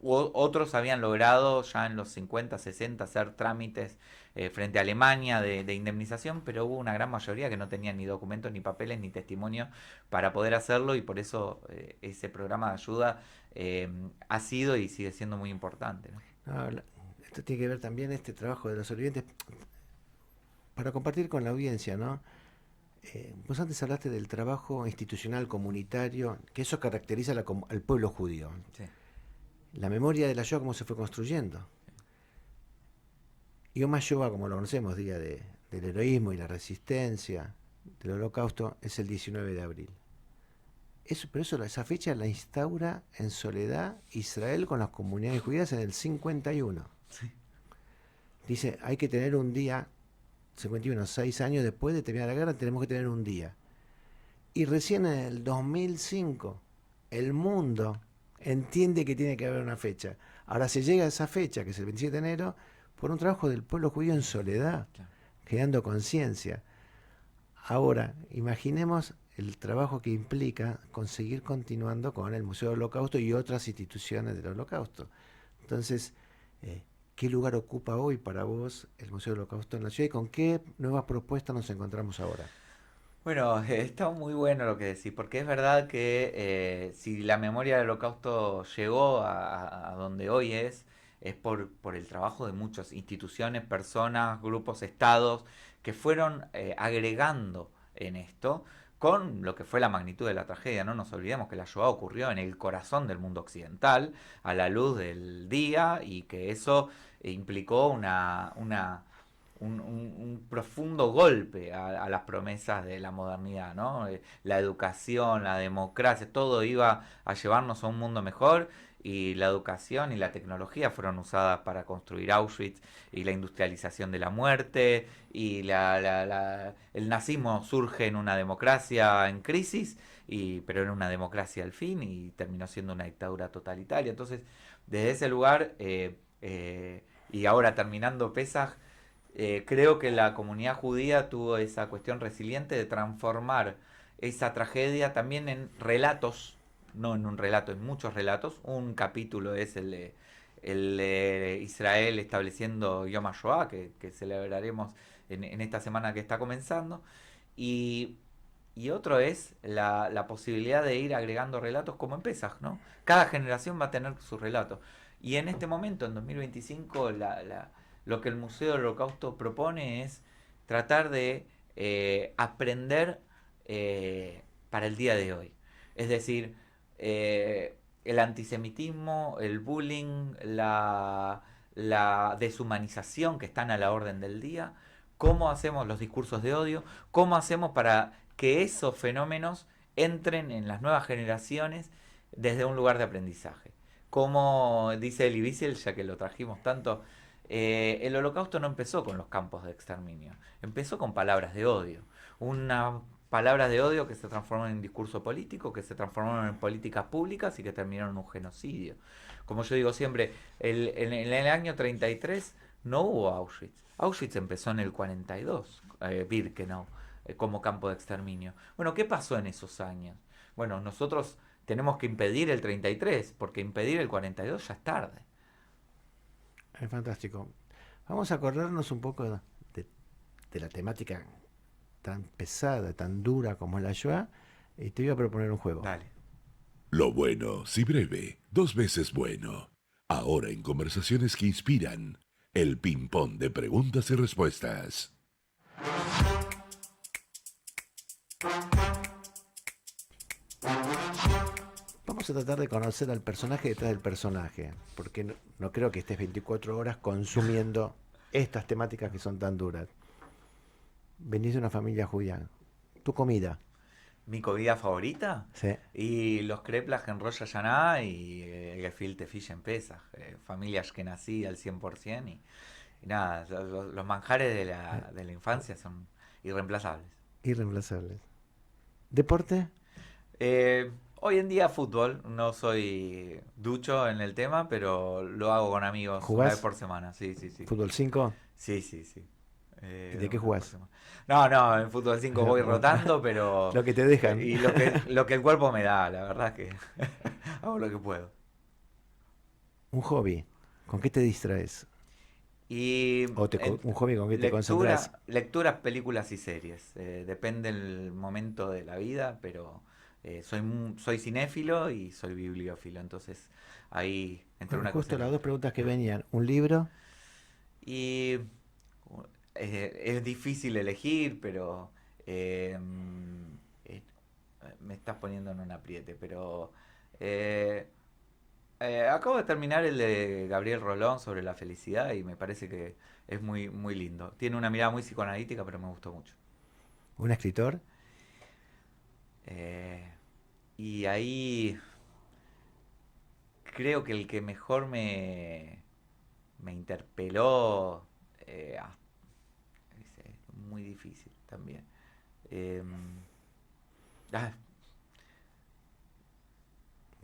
Otros habían logrado ya en los 50, 60 hacer trámites frente a Alemania de indemnización, pero hubo una gran mayoría que no tenían ni documentos, ni papeles, ni testimonio para poder hacerlo y por eso ese programa de ayuda ha sido y sigue siendo muy importante, ¿no? Esto tiene que ver también este trabajo de los sobrevivientes para compartir con la audiencia, ¿no? Vos antes hablaste del trabajo institucional comunitario, que eso caracteriza al pueblo judío. Sí. La memoria de la Shoah, cómo se fue construyendo. Yom HaShoah, como lo conocemos, día del heroísmo y la resistencia del Holocausto, es el 19 de abril. Esa fecha la instaura en soledad Israel con las comunidades judías en el 51. Sí. Dice, hay que tener un día, 51, 6 años después de terminar la guerra, tenemos que tener un día. Y recién en el 2005, el mundo entiende que tiene que haber una fecha. Ahora se llega a esa fecha, que es el 27 de enero, por un trabajo del pueblo judío en soledad, Claro. creando conciencia. Ahora, imaginemos el trabajo que implica conseguir continuando con el Museo del Holocausto y otras instituciones del Holocausto. Entonces, ¿qué lugar ocupa hoy para vos el Museo del Holocausto en la ciudad y con qué nuevas propuestas nos encontramos ahora? Bueno, está muy bueno lo que decís, porque es verdad que si la memoria del Holocausto llegó a donde hoy es por el trabajo de muchas instituciones, personas, grupos, estados, que fueron agregando en esto con lo que fue la magnitud de la tragedia. No nos olvidemos que la Shoah ocurrió en el corazón del mundo occidental, a la luz del día, y que eso implicó un profundo golpe a las promesas de la modernidad, ¿no? La educación, la democracia, todo iba a llevarnos a un mundo mejor y la educación y la tecnología fueron usadas para construir Auschwitz y la industrialización de la muerte y el nazismo surge en una democracia en crisis, pero era una democracia al fin y terminó siendo una dictadura totalitaria. Entonces, desde ese lugar, y ahora terminando Pesaj, creo que la comunidad judía tuvo esa cuestión resiliente de transformar esa tragedia también en relatos, no en un relato, en muchos relatos. Un capítulo es el de Israel estableciendo Yom HaShoah, que celebraremos en esta semana que está comenzando. Y otro es la posibilidad de ir agregando relatos como en Pesaj, ¿no? Cada generación va a tener su relato. Y en este momento, en 2025, lo que el Museo del Holocausto propone es tratar de aprender para el día de hoy. Es decir, el antisemitismo, el bullying, la deshumanización que están a la orden del día, cómo hacemos los discursos de odio, cómo hacemos para que esos fenómenos entren en las nuevas generaciones desde un lugar de aprendizaje. Como dice Elie Wiesel, ya que lo trajimos tanto, el Holocausto no empezó con los campos de exterminio, empezó con palabras de odio. Unas palabras de odio que se transformaron en discurso político, que se transformaron en políticas públicas y que terminaron en un genocidio. Como yo digo siempre, en el año 33 no hubo Auschwitz. Auschwitz empezó en el 42, Birkenau, como campo de exterminio. Bueno, ¿qué pasó en esos años? Bueno, nosotros tenemos que impedir el 33, porque impedir el 42 ya es tarde. Es fantástico. Vamos a acordarnos un poco de la temática tan pesada, tan dura como es la Shoah, y te voy a proponer un juego. Dale. Lo bueno, si breve, 2 veces bueno. Ahora en Conversaciones que Inspiran, el ping-pong de preguntas y respuestas. Vamos a tratar de conocer al personaje detrás del personaje, porque no creo que estés 24 horas consumiendo estas temáticas que son tan duras. Venís de una familia judía. ¿Tu comida? ¿Mi comida favorita? Sí. Y los kreplas en Rosh Hashanah y el gefilte fish en Pesach. Familias que nací al 100% y nada, los manjares de la infancia son irreemplazables. Irreemplazables. ¿Deporte? Hoy en día fútbol, no soy ducho en el tema, pero lo hago con amigos ¿Jugás? una vez por semana, sí. ¿Fútbol 5? Sí. ¿Y de qué Una vez jugás? por semana. No, en fútbol 5 voy rotando, pero... Lo que te dejan. Y lo que el cuerpo me da, la verdad que hago lo que puedo. Un hobby. ¿Con qué te distraes? Y Un hobby con qué te concentras. lecturas, películas y series. Depende el momento de la vida, pero soy cinéfilo y soy bibliófilo, entonces ahí entre una Justo cosa y la las dos preguntas que venían. ¿Un libro? Y es difícil elegir, pero me estás poniendo en un apriete, pero acabo de terminar el de Gabriel Rolón sobre la felicidad y me parece que es muy, muy lindo. Tiene una mirada muy psicoanalítica, pero me gustó mucho. ¿Un escritor? Y ahí creo que el que mejor me interpeló, es muy difícil también. Eh, ah,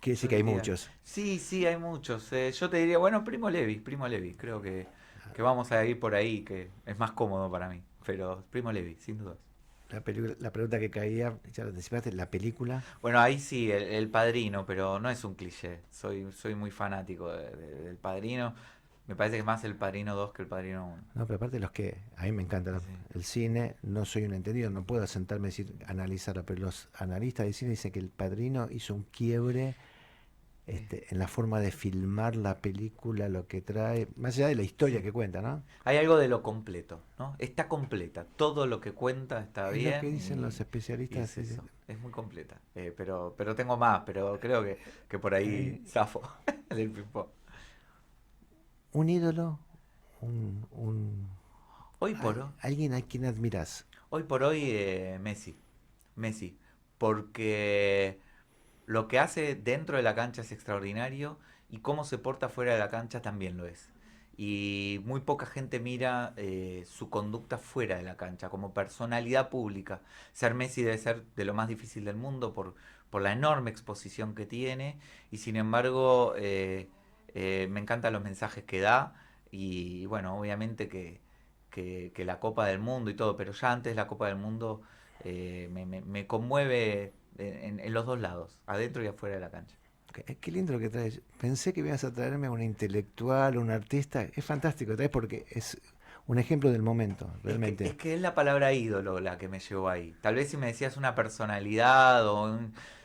Quiere decir yo que hay diría- muchos. Sí, hay muchos. Yo te diría, bueno, Primo Levi, creo que vamos a ir por ahí, que es más cómodo para mí. Pero Primo Levi, sin duda. La pregunta que caía, ya lo anticipaste, la película. Bueno, ahí sí, el Padrino, pero no es un cliché. Soy muy fanático del Padrino. Me parece que es más el Padrino 2 que el Padrino 1. No, pero aparte los que, a mí me encanta Sí. el cine, no soy un entendido, no puedo sentarme y decir, analizarlo, pero los analistas de cine dicen que El Padrino hizo un quiebre en la forma de filmar la película, lo que trae, más allá de la historia Sí. que cuenta, ¿no? Hay algo de lo completo, ¿no? Está completa. Todo lo que cuenta está Es bien. lo que dicen los y especialistas. es eso. Es muy completa. Pero tengo más, pero creo que por ahí zafo del ping-pong. Un ídolo, un Hoy por hoy. alguien a quien admiras. Hoy por hoy, Messi, porque lo que hace dentro de la cancha es extraordinario y cómo se porta fuera de la cancha también lo es. Y muy poca gente mira su conducta fuera de la cancha, como personalidad pública. Ser Messi debe ser de lo más difícil del mundo por la enorme exposición que tiene y sin embargo me encantan los mensajes que da y bueno, obviamente que la Copa del Mundo y todo, pero ya antes la Copa del Mundo me conmueve en los dos lados, adentro y afuera de la cancha. Qué lindo lo que traes. Pensé que ibas a traerme a un intelectual, un artista. Es fantástico, traes porque es un ejemplo del momento, realmente. Es que es la palabra ídolo la que me llevó ahí. Tal vez si me decías una personalidad o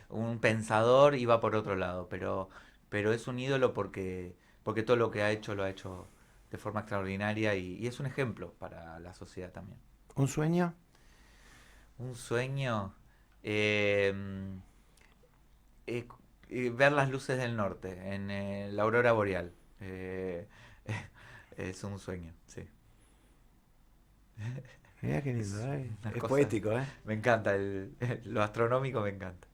un pensador iba por otro lado, pero es un ídolo porque todo lo que ha hecho lo ha hecho de forma extraordinaria y es un ejemplo para la sociedad también. ¿Un sueño? Un sueño, eh, ver las luces del norte en la aurora boreal. Es un sueño, sí. Mirá qué lindo, ¿eh? una Es cosa- poético, ¿eh? Me encanta, lo astronómico me encanta.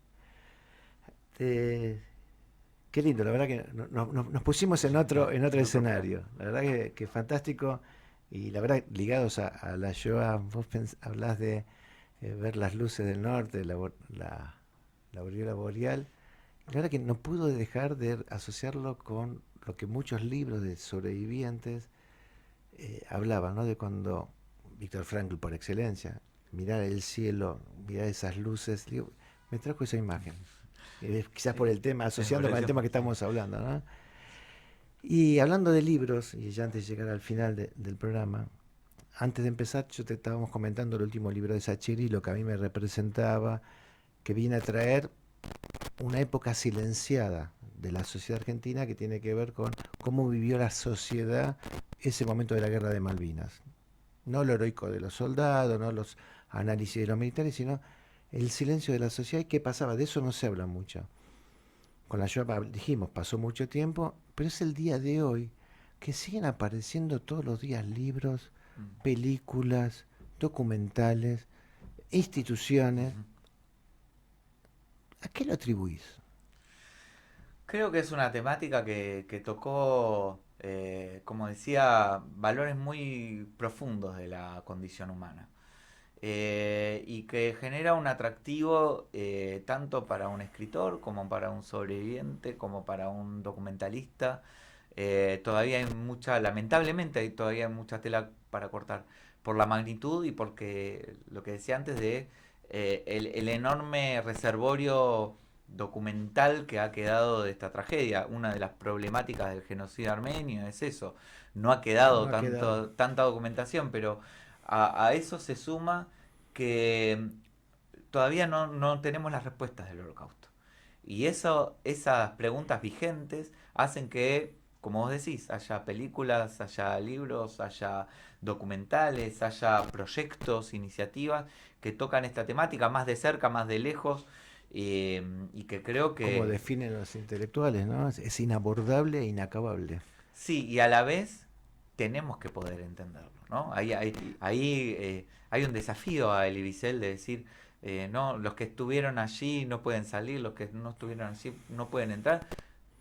Qué lindo, la verdad que nos pusimos en otro escenario. La verdad que fantástico. Y la verdad, ligados a la Shoah, vos hablás de ver las luces del norte, la aureola boreal. La verdad que no pudo dejar de asociarlo con lo que muchos libros de sobrevivientes hablaban, ¿no? De cuando Víctor Frankl, por excelencia, mirar el cielo, mirar esas luces, digo, me trajo esa imagen. Quizás por el tema, asociando con el tema que estamos hablando, ¿no? Y hablando de libros, y ya antes de llegar al final del programa, antes de empezar, yo te estábamos comentando el último libro de Sacheri, lo que a mí me representaba, que viene a traer una época silenciada de la sociedad argentina que tiene que ver con cómo vivió la sociedad ese momento de la guerra de Malvinas. No lo heroico de los soldados, no los análisis de los militares, sino el silencio de la sociedad y qué pasaba. De eso no se habla mucho. Con la Shoah dijimos, pasó mucho tiempo, pero es el día de hoy que siguen apareciendo todos los días libros, películas, documentales, instituciones. ¿A qué lo atribuís? Creo que es una temática que tocó, como decía, valores muy profundos de la condición humana. Y que genera un atractivo tanto para un escritor como para un sobreviviente, como para un documentalista. Todavía hay mucha, lamentablemente, todavía hay mucha tela para cortar por la magnitud y porque lo que decía antes de el enorme reservorio documental que ha quedado de esta tragedia. Una de las problemáticas del genocidio armenio es eso. No ha quedado No ha quedado. tanta documentación, pero a eso se suma que todavía no tenemos las respuestas del holocausto. Y esas preguntas vigentes hacen que, como vos decís, haya películas, haya libros, haya documentales, haya proyectos, iniciativas que tocan esta temática más de cerca, más de lejos, y que creo Como que definen los intelectuales, ¿no? Es inabordable e inacabable. sí, y a la vez tenemos que poder entenderlo, ¿no? Hay un desafío a Elie Wiesel de decir, no, los que estuvieron allí no pueden salir, los que no estuvieron allí no pueden entrar,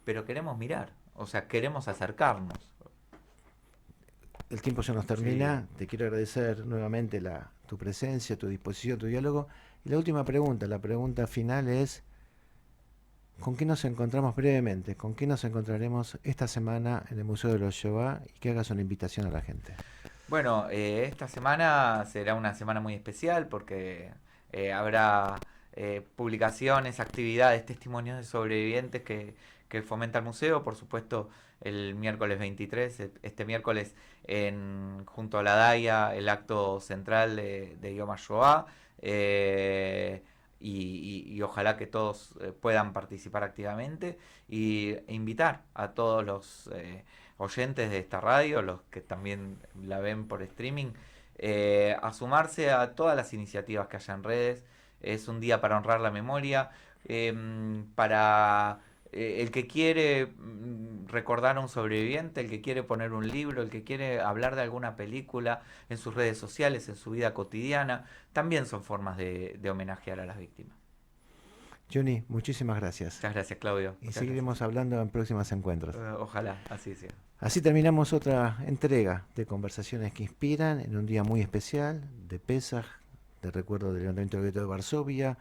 pero queremos mirar, o sea, queremos acercarnos. El tiempo ya nos Sí. termina. Te quiero agradecer nuevamente tu presencia, tu disposición, tu diálogo. Y la última pregunta, la pregunta final es, ¿con qué nos encontramos brevemente? ¿Con qué nos encontraremos esta semana en el Museo de los Shoah? Y que hagas una invitación a la gente. Bueno, esta semana será una semana muy especial porque habrá publicaciones, actividades, testimonios de sobrevivientes que fomenta el museo. Por supuesto, el miércoles 23, este miércoles, junto a la DAIA, el acto central de Yom HaShoah. Y ojalá que todos puedan participar activamente e invitar a todos los oyentes de esta radio, los que también la ven por streaming, a sumarse a todas las iniciativas que haya en redes. Es un día para honrar la memoria, para el que quiere recordar a un sobreviviente, el que quiere poner un libro, el que quiere hablar de alguna película en sus redes sociales, en su vida cotidiana, también son formas de homenajear a las víctimas. Johnny, muchísimas gracias. Muchas gracias, Claudio. Y Muchas seguiremos hablando en próximos encuentros. gracias. Ojalá, así sea. Así terminamos otra entrega de Conversaciones que Inspiran en un día muy especial de Pesaj, de recuerdo del levantamiento del gueto de Varsovia,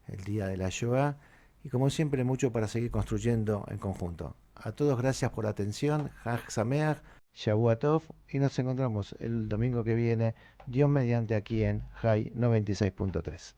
el día de la Shoah, y como siempre mucho para seguir construyendo en conjunto. A todos gracias por la atención, Hag Sameach, Shavua Tov, y nos encontramos el domingo que viene, Dios mediante, aquí en High 96.3.